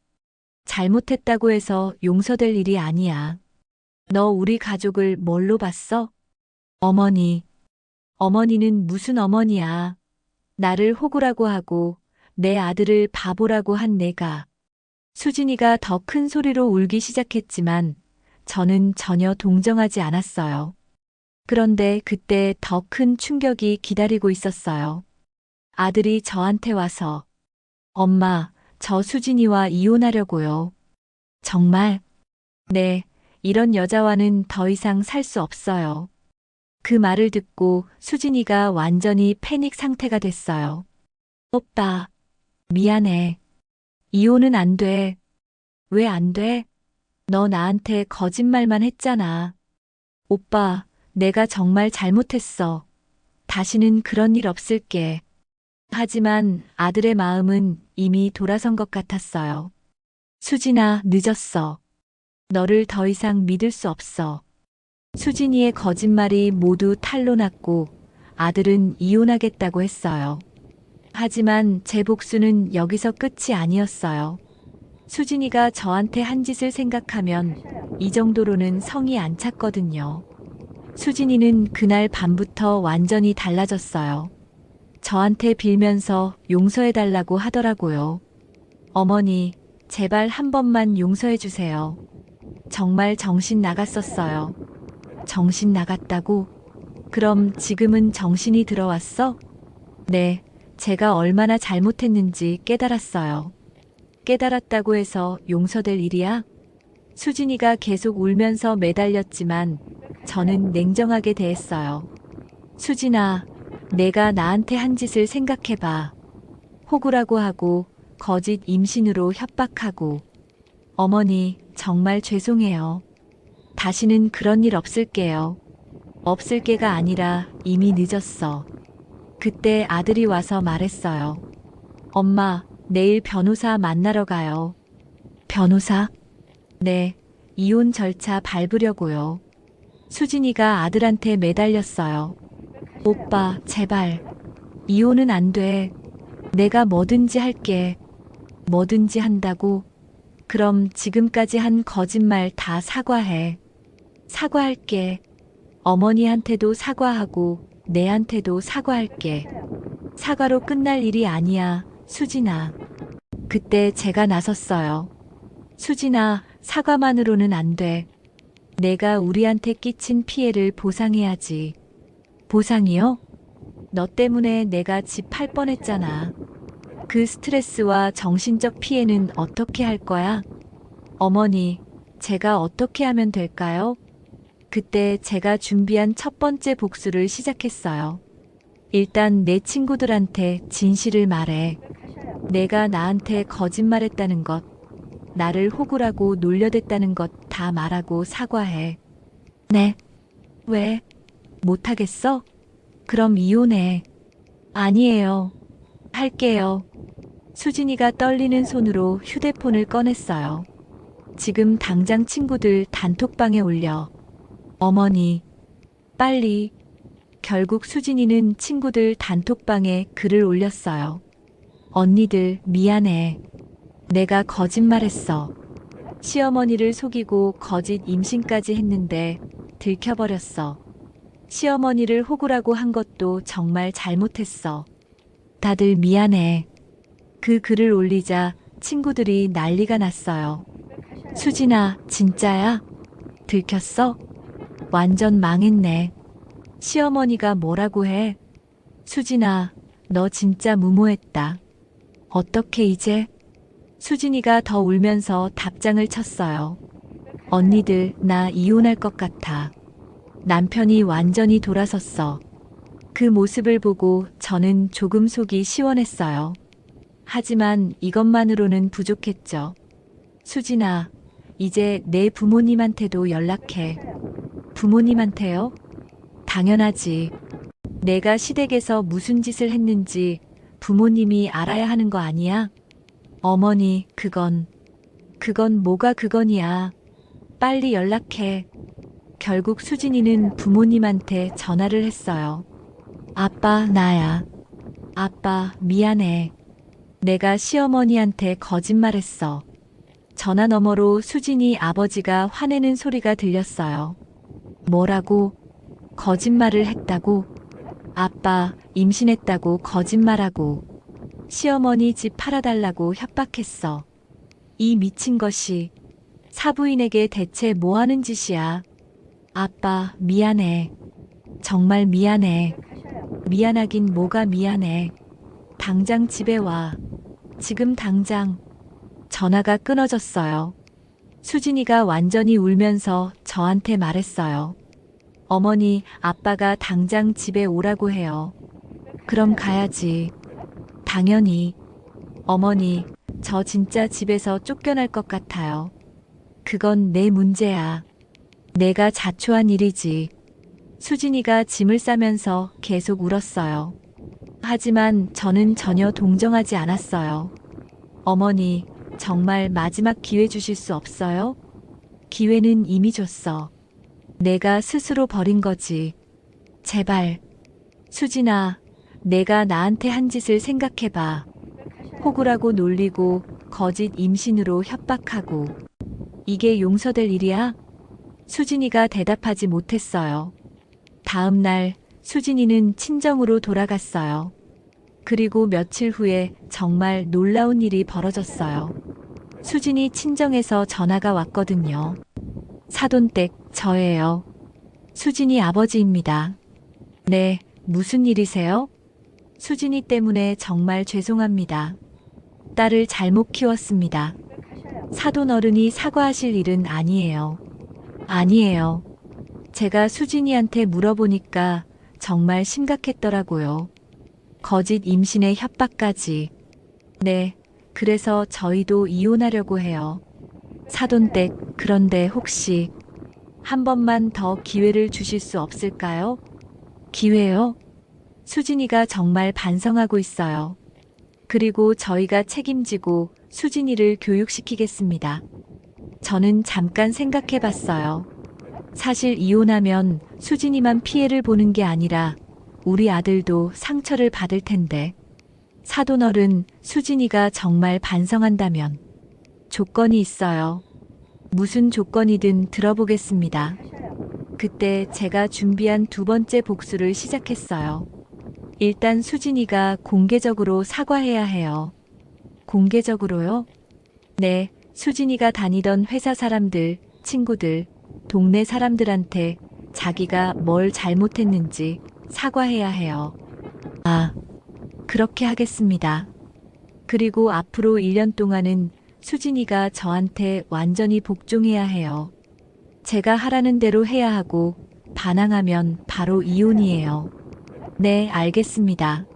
잘못했다고 해서 용서될 일이 아니야. 너 우리 가족을 뭘로 봤어? 어머니. 어머니는 무슨 어머니야. 나를 호구라고 하고 내 아들을 바보라고 한 내가. 수진이가 더 큰 소리로 울기 시작했지만 저는 전혀 동정하지 않았어요. 그런데 그때 더 큰 충격이 기다리고 있었어요. 아들이 저한테 와서 엄마, 저 수진이와 이혼하려고요. 정말? 네, 이런 여자와는 더 이상 살 수 없어요. 그 말을 듣고 수진이가 완전히 패닉 상태가 됐어요. 오빠, 미안해. 이혼은 안 돼. 왜 안 돼? 너 나한테 거짓말만 했잖아. 오빠, 내가 정말 잘못했어. 다시는 그런 일 없을게. 하지만 아들의 마음은 이미 돌아선 것 같았어요. 수진아, 늦었어. 너를 더 이상 믿을 수 없어. 수진이의 거짓말이 모두 탄로 났고 아들은 이혼하겠다고 했어요. 하지만 제 복수는 여기서 끝이 아니었어요. 수진이가 저한테 한 짓을 생각하면 이 정도로는 성이 안 찼거든요. 수진이는 그날 밤부터 완전히 달라졌어요. 저한테 빌면서 용서해달라고 하더라고요. 어머니, 제발 한 번만 용서해 주세요. 정말 정신 나갔었어요. 정신 나갔다고? 그럼 지금은 정신이 들어왔어? 네, 제가 얼마나 잘못했는지 깨달았어요. 깨달았다고 해서 용서될 일이야? 수진이가 계속 울면서 매달렸지만 저는 냉정하게 대했어요. 수진아, 내가 나한테 한 짓을 생각해봐. 호구라고 하고 거짓 임신으로 협박하고. 어머니, 정말 죄송해요. 다시는 그런 일 없을게요. 없을 게가 아니라 이미 늦었어. 그때 아들이 와서 말했어요. 엄마, 내일 변호사 만나러 가요. 변호사? 네, 이혼 절차 밟으려고요. 수진이가 아들한테 매달렸어요. 오빠, 제발. 이혼은 안 돼. 내가 뭐든지 할게. 뭐든지 한다고? 그럼 지금까지 한 거짓말 다 사과해. 사과할게. 어머니한테도 사과하고 내한테도 사과할게. 사과로 끝날 일이 아니야, 수진아. 그때 제가 나섰어요. 수진아, 사과만으로는 안 돼. 내가 우리한테 끼친 피해를 보상해야지. 보상이요? 너 때문에 내가 집 팔 뻔했잖아. 그 스트레스와 정신적 피해는 어떻게 할 거야? 어머니, 제가 어떻게 하면 될까요? 그때 제가 준비한 첫 번째 복수를 시작했어요. 일단 내 친구들한테 진실을 말해. 내가 나한테 거짓말했다는 것, 나를 호구라고 놀려댔다는 것 다 말하고 사과해. 네. 왜? 못하겠어? 그럼 이혼해. 아니에요. 할게요. 수진이가 떨리는 손으로 휴대폰을 꺼냈어요. 지금 당장 친구들 단톡방에 올려. 어머니, 빨리. 결국 수진이는 친구들 단톡방에 글을 올렸어요. 언니들, 미안해. 내가 거짓말했어. 시어머니를 속이고 거짓 임신까지 했는데 들켜버렸어. 시어머니를 호구라고 한 것도 정말 잘못했어. 다들 미안해. 그 글을 올리자 친구들이 난리가 났어요. 수진아, 진짜야? 들켰어? 완전 망했네. 시어머니가 뭐라고 해? 수진아, 너 진짜 무모했다. 어떻게 이제? 수진이가 더 울면서 답장을 쳤어요. 언니들, 나 이혼할 것 같아. 남편이 완전히 돌아섰어. 그 모습을 보고 저는 조금 속이 시원했어요. 하지만 이것만으로는 부족했죠. 수진아, 이제 내 부모님한테도 연락해. 부모님한테요? 당연하지. 내가 시댁에서 무슨 짓을 했는지 부모님이 알아야 하는 거 아니야? 어머니, 그건 뭐가 그건이야. 빨리 연락해. 결국 수진이는 부모님한테 전화를 했어요. 아빠, 나야. 아빠, 미안해. 내가 시어머니한테 거짓말했어. 전화 너머로 수진이 아버지가 화내는 소리가 들렸어요. 뭐라고? 거짓말을 했다고? 아빠, 임신했다고 거짓말하고 시어머니 집 팔아달라고 협박했어. 이 미친 것이 사부인에게 대체 뭐 하는 짓이야? 아빠, 미안해. 정말 미안해. 미안하긴 뭐가 미안해. 당장 집에 와. 지금 당장. 전화가 끊어졌어요. 수진이가 완전히 울면서 저한테 말했어요. 어머니, 아빠가 당장 집에 오라고 해요. 그럼 가야지. 당연히. 어머니, 저 진짜 집에서 쫓겨날 것 같아요. 그건 내 문제야. 내가 자초한 일이지. 수진이가 짐을 싸면서 계속 울었어요. 하지만 저는 전혀 동정하지 않았어요. 어머니, 정말 마지막 기회 주실 수 없어요? 기회는 이미 줬어. 내가 스스로 버린 거지. 제발. 수진아, 내가 나한테 한 짓을 생각해봐. 호구라고 놀리고 거짓 임신으로 협박하고. 이게 용서될 일이야? 수진이가 대답하지 못했어요. 다음 날 수진이는 친정으로 돌아갔어요. 그리고 며칠 후에 정말 놀라운 일이 벌어졌어요. 수진이 친정에서 전화가 왔거든요. 사돈댁, 저예요. 수진이 아버지입니다. 네, 무슨 일이세요? 수진이 때문에 정말 죄송합니다. 딸을 잘못 키웠습니다. 사돈 어른이 사과하실 일은 아니에요. 아니에요. 제가 수진이한테 물어보니까 정말 심각했더라고요. 거짓 임신의 협박까지. 네, 그래서 저희도 이혼하려고 해요. 사돈댁, 그런데 혹시 한 번만 더 기회를 주실 수 없을까요? 기회요? 수진이가 정말 반성하고 있어요. 그리고 저희가 책임지고 수진이를 교육시키겠습니다. 저는 잠깐 생각해 봤어요. 사실 이혼하면 수진이만 피해를 보는 게 아니라 우리 아들도 상처를 받을 텐데. 사돈어른, 수진이가 정말 반성한다면 조건이 있어요. 무슨 조건이든 들어보겠습니다. 그때 제가 준비한 두 번째 복수를 시작했어요. 일단 수진이가 공개적으로 사과해야 해요. 공개적으로요? 네, 수진이가 다니던 회사 사람들, 친구들, 동네 사람들한테 자기가 뭘 잘못했는지 사과해야 해요. 아, 그렇게 하겠습니다. 그리고 앞으로 1년 동안은 수진이가 저한테 완전히 복종해야 해요. 제가 하라는 대로 해야 하고 반항하면 바로 이혼이에요. 네, 알겠습니다.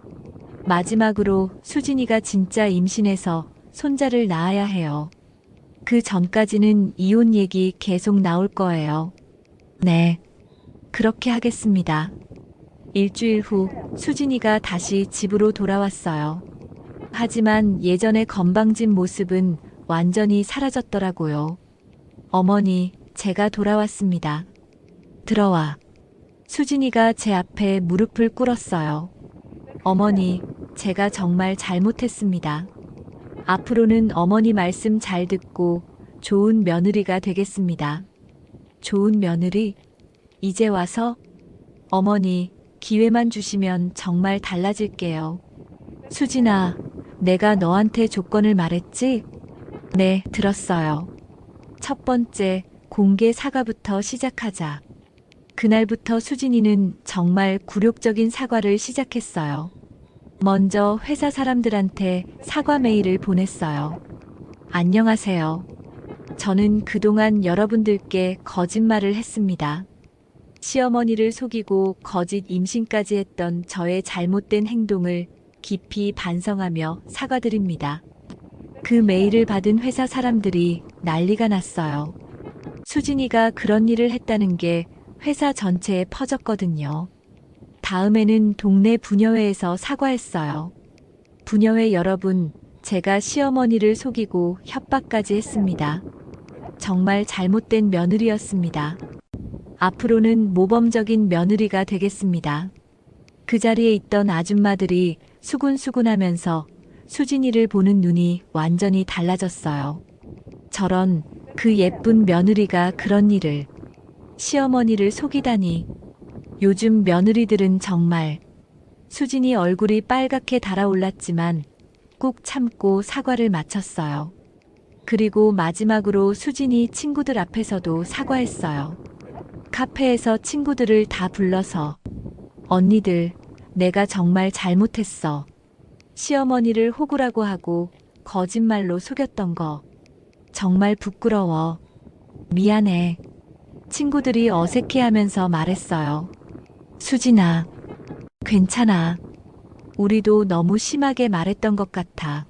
마지막으로 수진이가 진짜 임신해서 손자를 낳아야 해요. 그 전까지는 이혼 얘기 계속 나올 거예요. 네, 그렇게 하겠습니다. 일주일 후 수진이가 다시 집으로 돌아왔어요. 하지만 예전의 건방진 모습은 완전히 사라졌더라고요. 어머니, 제가 돌아왔습니다. 들어와. 수진이가 제 앞에 무릎을 꿇었어요. 어머니, 제가 정말 잘못했습니다. 앞으로는 어머니 말씀 잘 듣고 좋은 며느리가 되겠습니다. 좋은 며느리? 이제 와서? 어머니, 기회만 주시면 정말 달라질게요. 수진아, 내가 너한테 조건을 말했지? 네, 들었어요. 첫 번째, 공개 사과부터 시작하자. 그날부터 수진이는 정말 굴욕적인 사과를 시작했어요. 먼저 회사 사람들한테 사과 메일을 보냈어요. 안녕하세요. 저는 그동안 여러분들께 거짓말을 했습니다. 시어머니를 속이고 거짓 임신까지 했던 저의 잘못된 행동을 깊이 반성하며 사과드립니다. 그 메일을 받은 회사 사람들이 난리가 났어요. 수진이가 그런 일을 했다는 게 회사 전체에 퍼졌거든요. 다음에는 동네 부녀회에서 사과했어요. 부녀회 여러분, 제가 시어머니를 속이고 협박까지 했습니다. 정말 잘못된 며느리였습니다. 앞으로는 모범적인 며느리가 되겠습니다. 그 자리에 있던 아줌마들이 수군수군하면서 수진이를 보는 눈이 완전히 달라졌어요. 저런 그 예쁜 며느리가 그런 일을 시어머니를 속이다니. 요즘 며느리들은 정말. 수진이 얼굴이 빨갛게 달아올랐지만 꾹 참고 사과를 마쳤어요. 그리고 마지막으로 수진이 친구들 앞에서도 사과했어요. 카페에서 친구들을 다 불러서 언니들, 내가 정말 잘못했어. 시어머니를 호구라고 하고 거짓말로 속였던 거 정말 부끄러워. 미안해. 친구들이 어색해하면서 말했어요. 수진아, 괜찮아. 우리도 너무 심하게 말했던 것 같아.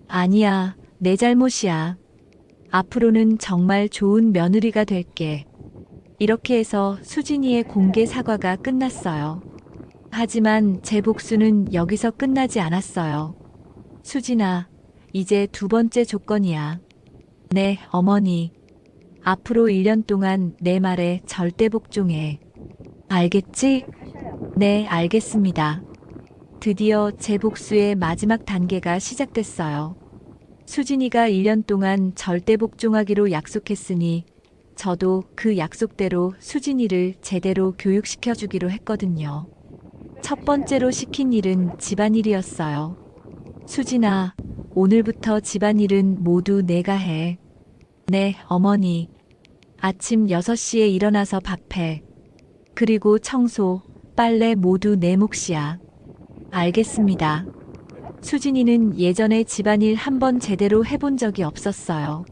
아니야, 내 잘못이야. 앞으로는 정말 좋은 며느리가 될게. 이렇게 해서 수진이의 공개 사과가 끝났어요. 하지만 제 복수는 여기서 끝나지 않았어요. 수진아, 이제 두 번째 조건이야. 네, 어머니. 앞으로 1년 동안 내 말에 절대 복종해. 알겠지? 네, 알겠습니다. 드디어 제 복수의 마지막 단계가 시작됐어요. 수진이가 1년 동안 절대 복종하기로 약속했으니 저도 그 약속대로 수진이를 제대로 교육시켜주기로 했거든요. 첫 번째로 시킨 일은 집안일이었어요. 수진아, 오늘부터 집안일은 모두 내가 해. 네, 어머니. 아침 6시에 일어나서 밥해. 그리고 청소, 빨래 모두 내 몫이야. 알겠습니다. 수진이는 예전에 집안일 한 번 제대로 해본 적이 없었어요.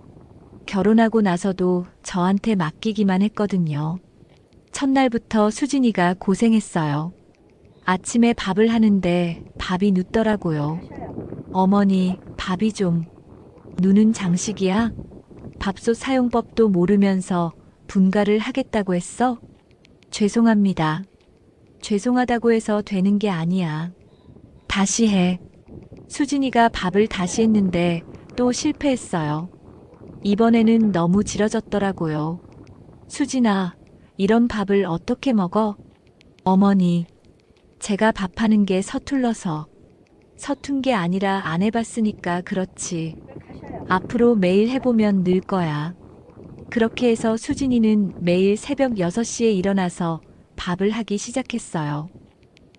결혼하고 나서도 저한테 맡기기만 했거든요. 첫날부터 수진이가 고생했어요. 아침에 밥을 하는데 밥이 눕더라고요. 어머니, 밥이 좀. 누는 장식이야? 밥솥 사용법도 모르면서 분갈을 하겠다고 했어? 죄송합니다. 죄송하다고 해서 되는 게 아니야. 다시 해. 수진이가 밥을 다시 했는데 또 실패했어요. 이번에는 너무 질어졌더라고요. 수진아, 이런 밥을 어떻게 먹어? 어머니, 제가 밥하는 게 서툴러서. 서툰 게 아니라 안 해봤으니까 그렇지. 앞으로 매일 해보면 늘 거야. 그렇게 해서 수진이는 매일 새벽 6시에 일어나서 밥을 하기 시작했어요.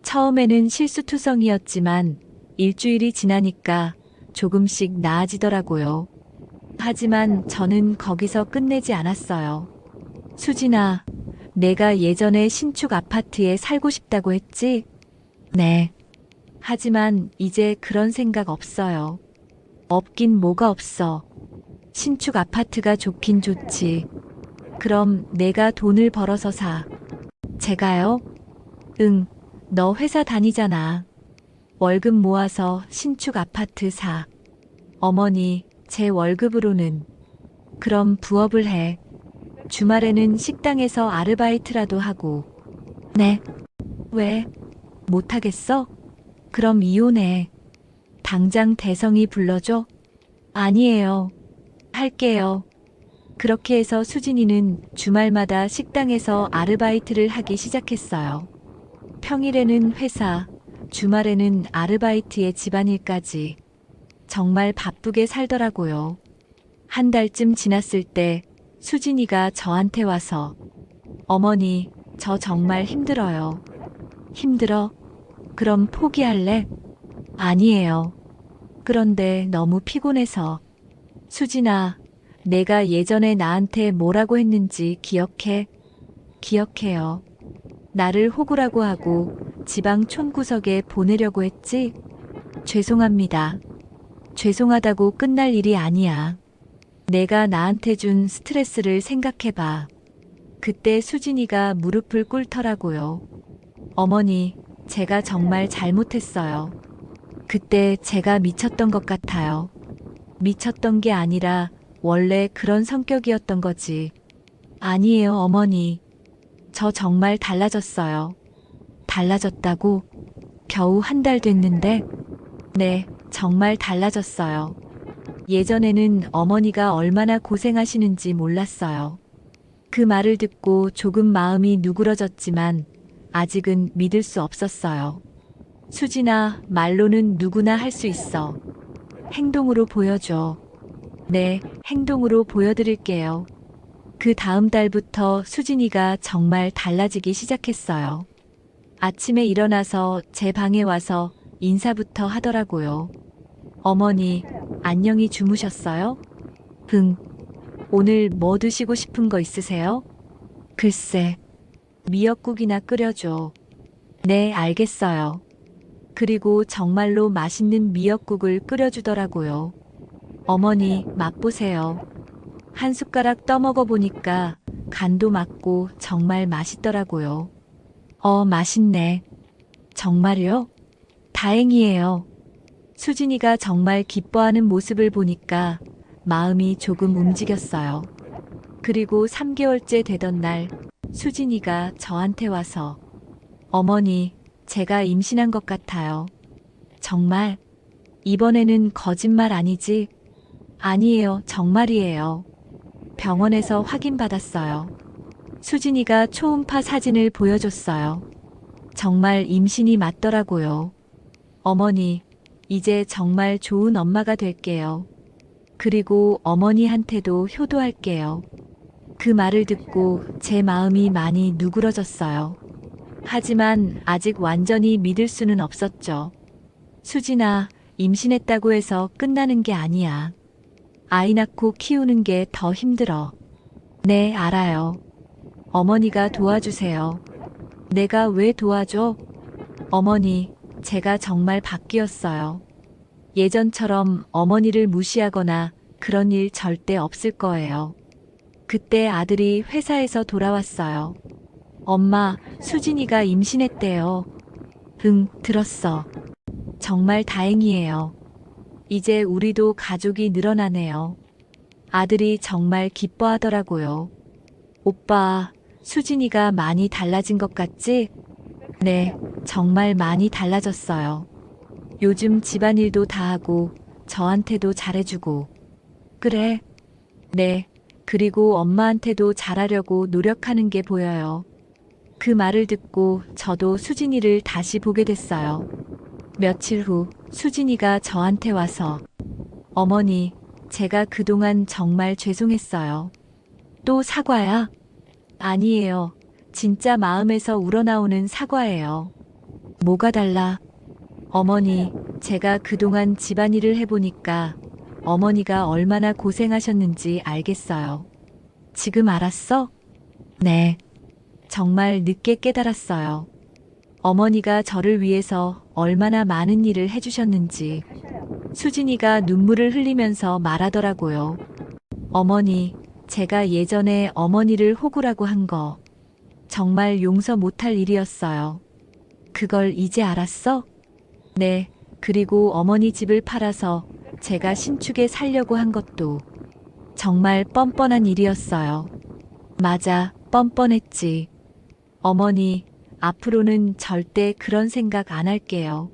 처음에는 실수투성이었지만 일주일이 지나니까 조금씩 나아지더라고요. 하지만 저는 거기서 끝내지 않았어요. 수진아, 내가 예전에 신축 아파트에 살고 싶다고 했지? 네. 하지만 이제 그런 생각 없어요. 없긴 뭐가 없어. 신축 아파트가 좋긴 좋지. 그럼 내가 돈을 벌어서 사. 제가요? 응, 너 회사 다니잖아. 월급 모아서 신축 아파트 사. 어머니, 제 월급으로는. 그럼 부업을 해. 주말에는 식당에서 아르바이트라도 하고. 네. 왜? 못하겠어? 그럼 이혼해. 당장 대성이 불러줘? 아니에요. 할게요. 그렇게 해서 수진이는 주말마다 식당에서 아르바이트를 하기 시작했어요. 평일에는 회사, 주말에는 아르바이트에 집안일까지. 정말 바쁘게 살더라고요. 한 달쯤 지났을 때 수진이가 저한테 와서 어머니, 저 정말 힘들어요. 힘들어? 그럼 포기할래? 아니에요. 그런데 너무 피곤해서. 수진아, 내가 예전에 나한테 뭐라고 했는지 기억해? 기억해요. 나를 호구라고 하고 지방 촌구석에 보내려고 했지? 죄송합니다. 죄송하다고 끝날 일이 아니야. 내가 나한테 준 스트레스를 생각해봐. 그때 수진이가 무릎을 꿇더라고요. 어머니, 제가 정말 잘못했어요. 그때 제가 미쳤던 것 같아요. 미쳤던 게 아니라 원래 그런 성격이었던 거지. 아니에요, 어머니. 저 정말 달라졌어요. 달라졌다고? 겨우 한 달 됐는데? 네, 정말 달라졌어요. 예전에는 어머니가 얼마나 고생하시는지 몰랐어요. 그 말을 듣고 조금 마음이 누그러졌지만 아직은 믿을 수 없었어요. 수진아, 말로는 누구나 할 수 있어. 행동으로 보여줘. 네, 행동으로 보여드릴게요. 그 다음 달부터 수진이가 정말 달라지기 시작했어요. 아침에 일어나서 제 방에 와서 인사부터 하더라고요. 어머니, 안녕히 주무셨어요? 응. 오늘 뭐 드시고 싶은 거 있으세요? 글쎄, 미역국이나 끓여줘. 네, 알겠어요. 그리고 정말로 맛있는 미역국을 끓여주더라고요. 어머니, 맛보세요. 한 숟가락 떠먹어 보니까 간도 맞고 정말 맛있더라고요. 맛있네. 정말요? 다행이에요. 수진이가 정말 기뻐하는 모습을 보니까 마음이 조금 움직였어요. 그리고 3개월째 되던 날, 수진이가 저한테 와서, 어머니, 제가 임신한 것 같아요. 정말? 이번에는 거짓말 아니지? 아니에요, 정말이에요. 병원에서 확인받았어요. 수진이가 초음파 사진을 보여줬어요. 정말 임신이 맞더라고요. 어머니, 이제 정말 좋은 엄마가 될게요. 그리고 어머니한테도 효도할게요. 그 말을 듣고 제 마음이 많이 누그러졌어요. 하지만 아직 완전히 믿을 수는 없었죠. 수진아, 임신했다고 해서 끝나는 게 아니야. 아이 낳고 키우는 게 더 힘들어. 네, 알아요. 어머니가 도와주세요. 내가 왜 도와줘? 어머니, 제가 정말 바뀌었어요. 예전처럼 어머니를 무시하거나 그런 일 절대 없을 거예요. 그때 아들이 회사에서 돌아왔어요. 엄마, 수진이가 임신했대요. 응, 들었어. 정말 다행이에요. 이제 우리도 가족이 늘어나네요. 아들이 정말 기뻐하더라고요. 오빠, 수진이가 많이 달라진 것 같지? 네, 정말 많이 달라졌어요. 요즘 집안일도 다 하고 저한테도 잘해주고. 그래? 네, 그리고 엄마한테도 잘하려고 노력하는 게 보여요. 그 말을 듣고 저도 수진이를 다시 보게 됐어요. 며칠 후 수진이가 저한테 와서 어머니, 제가 그동안 정말 죄송했어요. 또 사과야? 아니에요. 진짜 마음에서 우러나오는 사과예요. 뭐가 달라? 어머니, 제가 그동안 집안일을 해보니까 어머니가 얼마나 고생하셨는지 알겠어요. 지금 알았어? 네. 정말 늦게 깨달았어요. 어머니가 저를 위해서 얼마나 많은 일을 해주셨는지. 수진이가 눈물을 흘리면서 말하더라고요. 어머니, 제가 예전에 어머니를 호구라고 한 거 정말 용서 못할 일이었어요. 그걸 이제 알았어? 네, 그리고 어머니 집을 팔아서 제가 신축에 살려고 한 것도 정말 뻔뻔한 일이었어요. 맞아, 뻔뻔했지. 어머니, 앞으로는 절대 그런 생각 안 할게요.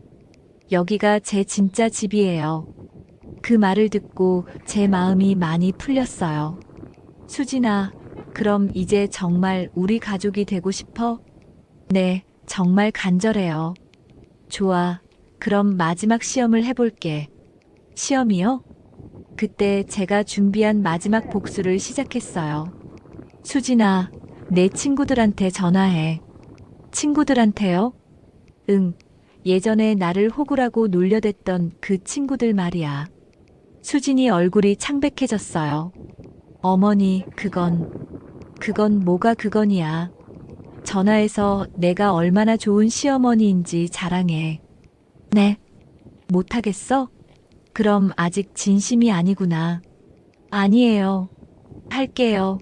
여기가 제 진짜 집이에요. 그 말을 듣고 제 마음이 많이 풀렸어요. 수진아, 그럼 이제 정말 우리 가족이 되고 싶어? 네, 정말 간절해요. 좋아. 그럼 마지막 시험을 해볼게. 시험이요? 그때 제가 준비한 마지막 복수를 시작했어요. 수진아, 내 친구들한테 전화해. 친구들한테요? 응. 예전에 나를 호구라고 놀려댔던 그 친구들 말이야. 수진이 얼굴이 창백해졌어요. 어머니, 그건 뭐가 그건이야. 전화해서 내가 얼마나 좋은 시어머니인지 자랑해. 네. 못하겠어? 그럼 아직 진심이 아니구나. 아니에요. 할게요.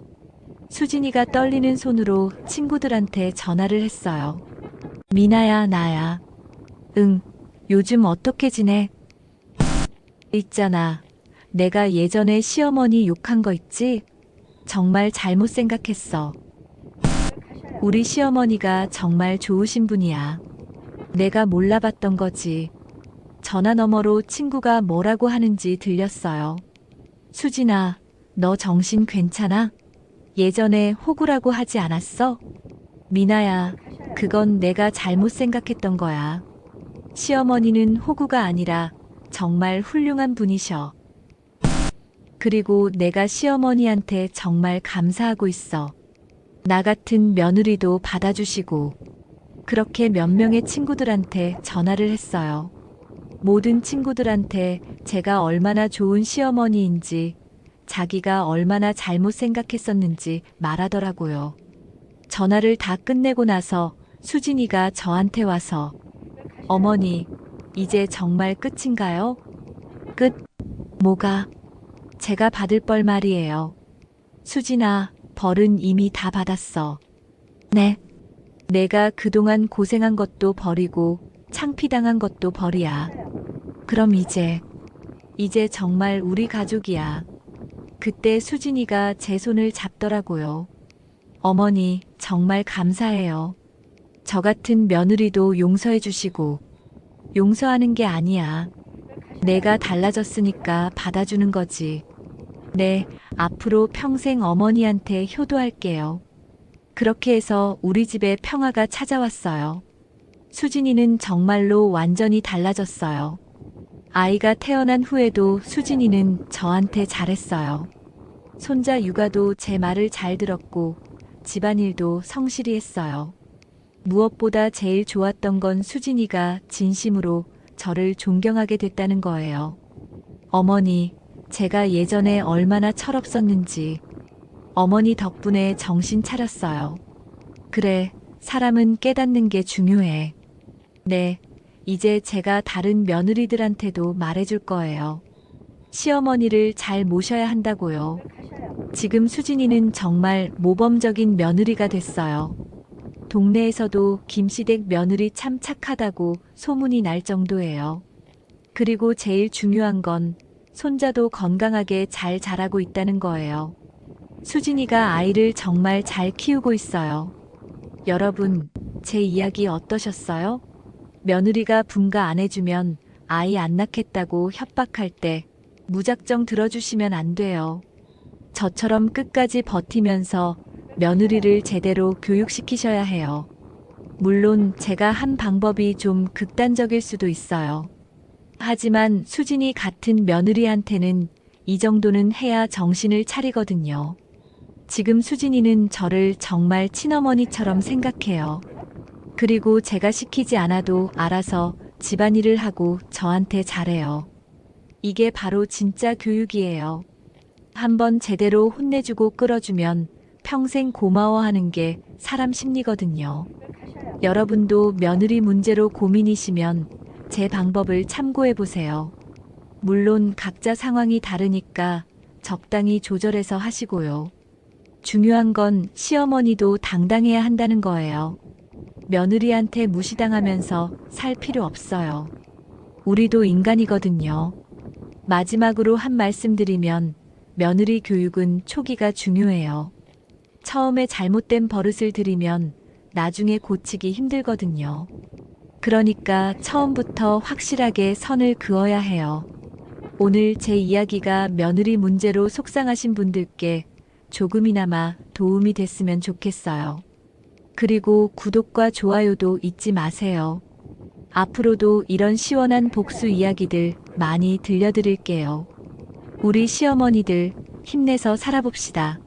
수진이가 떨리는 손으로 친구들한테 전화를 했어요. 미나야, 나야. 응, 요즘 어떻게 지내? 있잖아. 내가 예전에 시어머니 욕한 거 있지? 정말 잘못 생각했어. 우리 시어머니가 정말 좋으신 분이야. 내가 몰라봤던 거지. 전화 너머로 친구가 뭐라고 하는지 들렸어요. 수진아, 너 정신 괜찮아? 예전에 호구라고 하지 않았어? 미나야, 그건 내가 잘못 생각했던 거야. 시어머니는 호구가 아니라 정말 훌륭한 분이셔. 그리고 내가 시어머니한테 정말 감사하고 있어. 나 같은 며느리도 받아주시고, 그렇게 몇 명의 친구들한테 전화를 했어요. 모든 친구들한테 제가 얼마나 좋은 시어머니인지, 자기가 얼마나 잘못 생각했었는지 말하더라고요. 전화를 다 끝내고 나서 수진이가 저한테 와서, 어머니, 이제 정말 끝인가요? 끝? 뭐가? 제가 받을 벌 말이에요. 수진아, 벌은 이미 다 받았어. 네. 내가 그동안 고생한 것도 벌이고 창피당한 것도 벌이야. 그럼 이제 정말 우리 가족이야. 그때 수진이가 제 손을 잡더라고요. 어머니, 정말 감사해요. 저 같은 며느리도 용서해 주시고, 용서하는 게 아니야. 내가 달라졌으니까 받아주는 거지. 네, 앞으로 평생 어머니한테 효도할게요. 그렇게 해서 우리 집에 평화가 찾아왔어요. 수진이는 정말로 완전히 달라졌어요. 아이가 태어난 후에도 수진이는 저한테 잘했어요. 손자 육아도 제 말을 잘 들었고, 집안일도 성실히 했어요. 무엇보다 제일 좋았던 건 수진이가 진심으로 저를 존경하게 됐다는 거예요. 어머니, 제가 예전에 얼마나 철없었는지 어머니 덕분에 정신 차렸어요. 그래, 사람은 깨닫는 게 중요해. 네, 이제 제가 다른 며느리들한테도 말해줄 거예요. 시어머니를 잘 모셔야 한다고요. 지금 수진이는 정말 모범적인 며느리가 됐어요. 동네에서도 김시댁 며느리 참 착하다고 소문이 날 정도예요. 그리고 제일 중요한 건 손자도 건강하게 잘 자라고 있다는 거예요. 수진이가 아이를 정말 잘 키우고 있어요. 여러분, 제 이야기 어떠셨어요? 며느리가 분가 안 해주면 아이 안 낳겠다고 협박할 때 무작정 들어주시면 안 돼요. 저처럼 끝까지 버티면서 며느리를 제대로 교육시키셔야 해요. 물론 제가 한 방법이 좀 극단적일 수도 있어요. 하지만 수진이 같은 며느리한테는 이 정도는 해야 정신을 차리거든요. 지금 수진이는 저를 정말 친어머니처럼 생각해요. 그리고 제가 시키지 않아도 알아서 집안일을 하고 저한테 잘해요. 이게 바로 진짜 교육이에요. 한번 제대로 혼내주고 끌어주면 평생 고마워하는 게 사람 심리거든요. 여러분도 며느리 문제로 고민이시면 제 방법을 참고해 보세요. 물론 각자 상황이 다르니까 적당히 조절해서 하시고요. 중요한 건 시어머니도 당당해야 한다는 거예요. 며느리한테 무시당하면서 살 필요 없어요. 우리도 인간이거든요. 마지막으로 한 말씀 드리면 며느리 교육은 초기가 중요해요. 처음에 잘못된 버릇을 들이면 나중에 고치기 힘들거든요. 그러니까 처음부터 확실하게 선을 그어야 해요. 오늘 제 이야기가 며느리 문제로 속상하신 분들께 조금이나마 도움이 됐으면 좋겠어요. 그리고 구독과 좋아요도 잊지 마세요. 앞으로도 이런 시원한 복수 이야기들 많이 들려드릴게요. 우리 시어머니들 힘내서 살아봅시다.